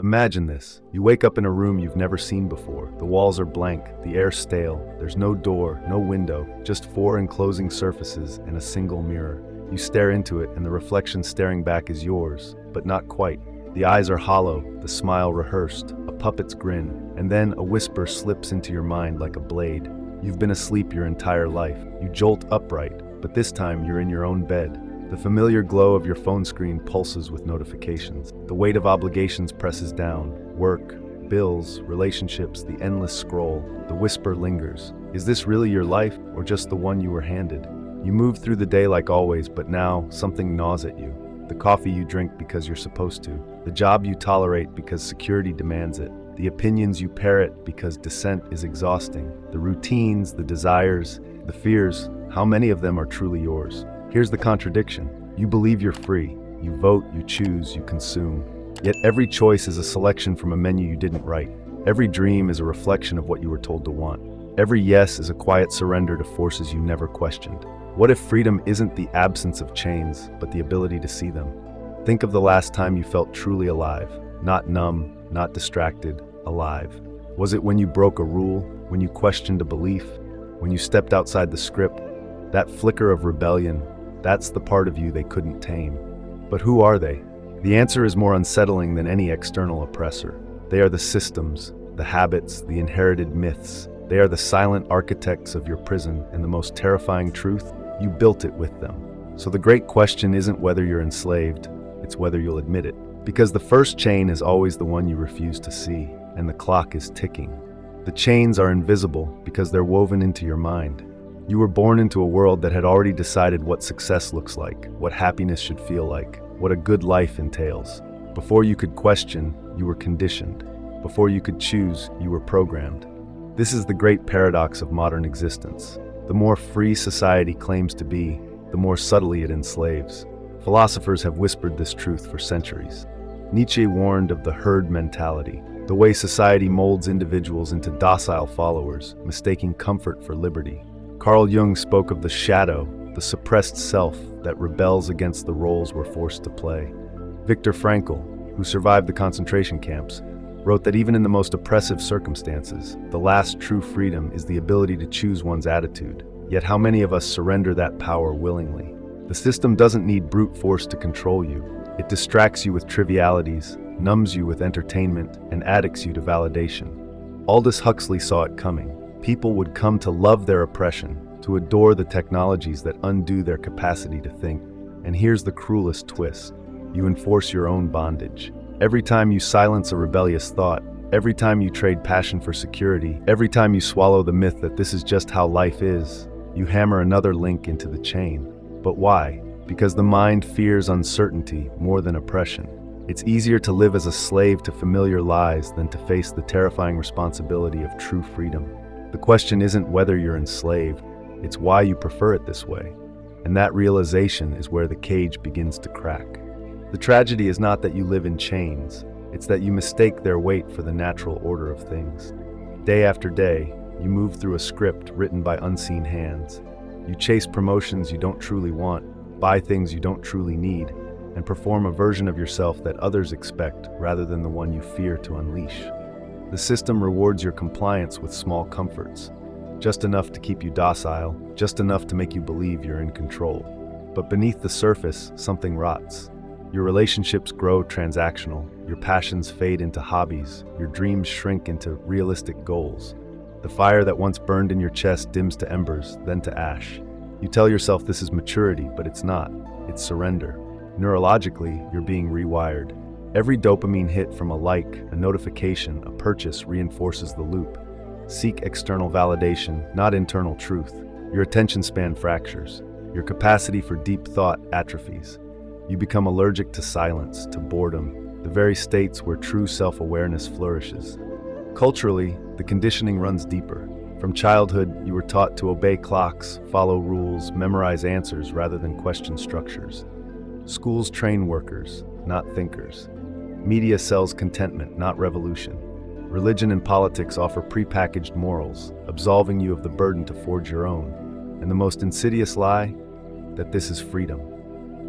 Imagine this. You wake up in a room you've never seen before. The walls are blank, the air stale. There's no door, no window, just four enclosing surfaces and a single mirror. You stare into it and the reflection staring back is yours, but not quite. The eyes are hollow, the smile rehearsed, a puppet's grin, and then a whisper slips into your mind like a blade. You've been asleep your entire life. You jolt upright, but this time you're in your own bed. The familiar glow of your phone screen pulses with notifications. The weight of obligations presses down. Work, bills, relationships, the endless scroll. The whisper lingers. Is this really your life, or just the one you were handed? You move through the day like always, but now something gnaws at you. The coffee you drink because you're supposed to. The job you tolerate because security demands it. The opinions you parrot because dissent is exhausting. The routines, the desires, the fears, how many of them are truly yours? Here's the contradiction. You believe you're free. You vote, you choose, you consume. Yet every choice is a selection from a menu you didn't write. Every dream is a reflection of what you were told to want. Every yes is a quiet surrender to forces you never questioned. What if freedom isn't the absence of chains, but the ability to see them? Think of the last time you felt truly alive. Not numb, not distracted, alive. Was it when you broke a rule? When you questioned a belief? When you stepped outside the script? That flicker of rebellion, that's the part of you they couldn't tame. But who are they? The answer is more unsettling than any external oppressor. They are the systems, the habits, the inherited myths. They are the silent architects of your prison, and the most terrifying truth, you built it with them. So the great question isn't whether you're enslaved, it's whether you'll admit it. Because the first chain is always the one you refuse to see, and the clock is ticking. The chains are invisible because they're woven into your mind. You were born into a world that had already decided what success looks like, what happiness should feel like, what a good life entails. Before you could question, you were conditioned. Before you could choose, you were programmed. This is the great paradox of modern existence. The more free society claims to be, the more subtly it enslaves. Philosophers have whispered this truth for centuries. Nietzsche warned of the herd mentality, the way society molds individuals into docile followers, mistaking comfort for liberty. Carl Jung spoke of the shadow, the suppressed self that rebels against the roles we're forced to play. Viktor Frankl, who survived the concentration camps, wrote that even in the most oppressive circumstances, the last true freedom is the ability to choose one's attitude. Yet how many of us surrender that power willingly? The system doesn't need brute force to control you. It distracts you with trivialities, numbs you with entertainment, and addicts you to validation. Aldous Huxley saw it coming. People would come to love their oppression, to adore the technologies that undo their capacity to think. And here's the cruelest twist. You enforce your own bondage. Every time you silence a rebellious thought, every time you trade passion for security, every time you swallow the myth that this is just how life is, you hammer another link into the chain. But why? Because the mind fears uncertainty more than oppression. It's easier to live as a slave to familiar lies than to face the terrifying responsibility of true freedom. The question isn't whether you're enslaved, it's why you prefer it this way. And that realization is where the cage begins to crack. The tragedy is not that you live in chains, it's that you mistake their weight for the natural order of things. Day after day, you move through a script written by unseen hands. You chase promotions you don't truly want, buy things you don't truly need, and perform a version of yourself that others expect rather than the one you fear to unleash. The system rewards your compliance with small comforts, just enough to keep you docile, just enough to make you believe you're in control. But beneath the surface, something rots. Your relationships grow transactional, your passions fade into hobbies, your dreams shrink into realistic goals. The fire that once burned in your chest dims to embers, then to ash. You tell yourself this is maturity, but it's not. It's surrender. Neurologically, you're being rewired. Every dopamine hit from a like, a notification, a purchase reinforces the loop. Seek external validation, not internal truth. Your attention span fractures. Your capacity for deep thought atrophies. You become allergic to silence, to boredom, the very states where true self-awareness flourishes. Culturally, the conditioning runs deeper. From childhood, you were taught to obey clocks, follow rules, memorize answers rather than question structures. Schools train workers, not thinkers. Media sells contentment, not revolution. Religion and politics offer prepackaged morals, absolving you of the burden to forge your own. And the most insidious lie? That this is freedom.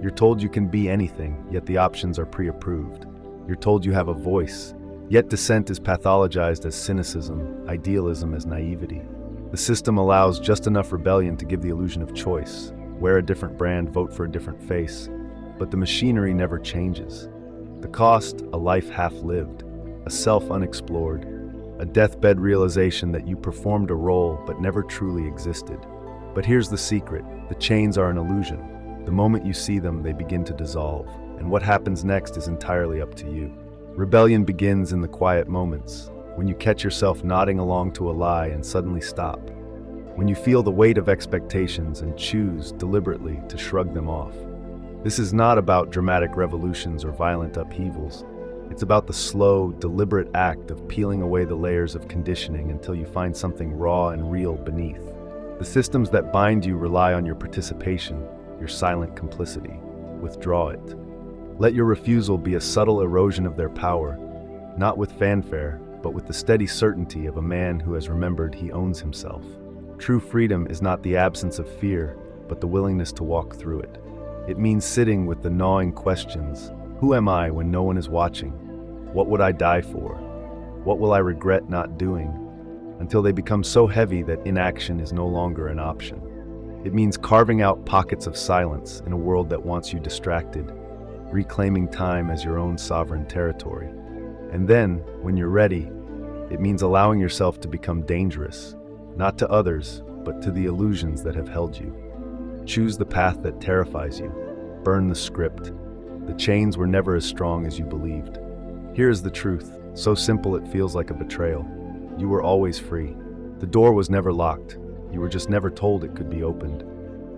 You're told you can be anything, yet the options are pre-approved. You're told you have a voice, Yet dissent is pathologized as cynicism, idealism as naivety. The system allows just enough rebellion to give the illusion of choice. Wear a different brand, vote for a different face. But the machinery never changes. The cost, a life half-lived, a self unexplored, a deathbed realization that you performed a role but never truly existed. But here's the secret: the chains are an illusion. The moment you see them, they begin to dissolve, and what happens next is entirely up to you. Rebellion begins in the quiet moments, when you catch yourself nodding along to a lie and suddenly stop, when you feel the weight of expectations and choose deliberately to shrug them off. This is not about dramatic revolutions or violent upheavals. It's about the slow, deliberate act of peeling away the layers of conditioning until you find something raw and real beneath. The systems that bind you rely on your participation, your silent complicity. Withdraw it. Let your refusal be a subtle erosion of their power, not with fanfare, but with the steady certainty of a man who has remembered he owns himself. True freedom is not the absence of fear, but the willingness to walk through it. It means sitting with the gnawing questions: who am I when no one is watching? What would I die for? What will I regret not doing? Until they become so heavy that inaction is no longer an option. It means carving out pockets of silence in a world that wants you distracted, reclaiming time as your own sovereign territory. And then, when you're ready, it means allowing yourself to become dangerous, not to others, but to the illusions that have held you. Choose the path that terrifies you. Burn the script. The chains were never as strong as you believed. Here is the truth, so simple it feels like a betrayal. You were always free. The door was never locked. You were just never told it could be opened.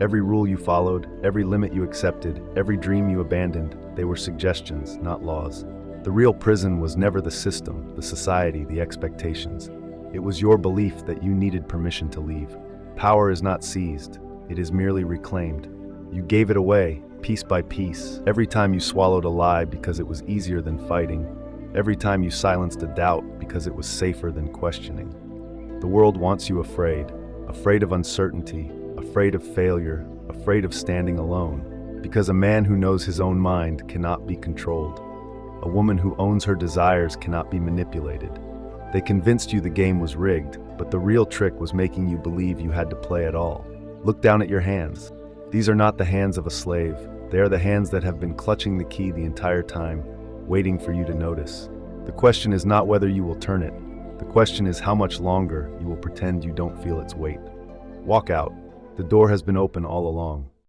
Every rule you followed, every limit you accepted, every dream you abandoned, they were suggestions, not laws. The real prison was never the system, the society, the expectations. It was your belief that you needed permission to leave. Power is not seized, it is merely reclaimed. You gave it away, piece by piece, every time you swallowed a lie because it was easier than fighting, every time you silenced a doubt because it was safer than questioning. The world wants you afraid, afraid of uncertainty, afraid of failure, afraid of standing alone, because a man who knows his own mind cannot be controlled. A woman who owns her desires cannot be manipulated. They convinced you the game was rigged, but the real trick was making you believe you had to play at all. Look down at your hands. These are not the hands of a slave. They are the hands that have been clutching the key the entire time, waiting for you to notice. The question is not whether you will turn it. The question is how much longer you will pretend you don't feel its weight. Walk out. The door has been open all along.